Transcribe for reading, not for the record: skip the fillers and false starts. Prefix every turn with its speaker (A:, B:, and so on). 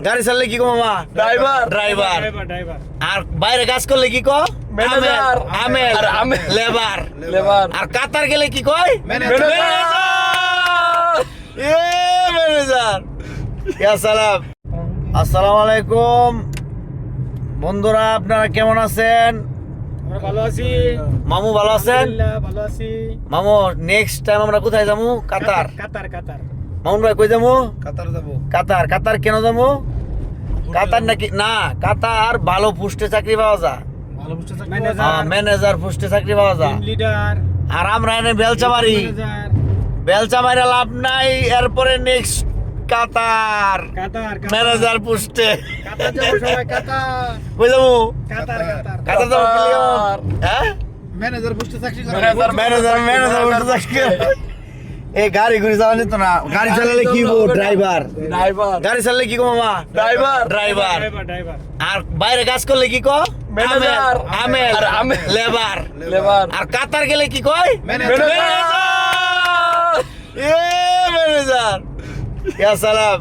A: গাড়ি চালালে কি কো মামা?
B: Driver
A: driver. আর বাইরে কাজ করলে কি কো?
B: ম্যানেজার।
A: আমেল।
B: আর আমেল।
A: লেবার।
B: লেবার
A: আর কাতার গেলে কি কয়?
B: Manager
A: a manager. ইয়া সালাম। আসসালামু আলাইকুম বন্ধুরা, আপনারা কেমন আছেন?
C: আমরা ভালো আছি,
A: মামু ভালো আছেন?
C: আলহামদুলিল্লাহ ভালো আছি।
A: মামু নেক্সট টাইম আমরা কোথায় যাবো? কাতার।
C: কাতার
A: মামুন ভাই কই যাবো?
B: কাতার যাবো
A: কাতার। কাতার কেন যাবো? কাতার নাকি না, কাতার ভালো পোস্টে চাকরি পাওয়া যায়।
B: ভালো বুঝতে
C: ম্যানেজার,
A: ম্যানেজার পোস্টে চাকরি পাওয়া যায়।
C: টিম লিডার,
A: আর আমরা এনে বেলচা মারি,
C: ম্যানেজার,
A: বেলচা মারা লাভ নাই। এরপরে নেক্সট কাতার
C: কাতার
A: ম্যানেজার পোস্টে
C: কাতার যাবো সবাই, কাতার
A: কই যাবো?
C: কাতার
A: কাতার যাবো কি লিগা? হ্যাঁ
B: ম্যানেজার বুঝতে চাকরি করে
A: ম্যানেজার পোস্টে চাকরি। এই গাড়ি ঘুরি চালানি তো না, গাড়ি চালালে কি গো? ড্রাইভার।
B: ড্রাইভার
A: গাড়ি চালালে কি গো মামা?
B: Driver
A: driver.
C: ড্রাইভার
A: আর বাইরে কাজ করলে কি কো?
B: ম্যানেজার।
A: আমেল।
B: আর আমেল।
A: লেবার।
B: লেবার
A: আর কাতার গেলে কি কয়?
B: Manager
A: a manager. ইয়া সালাম।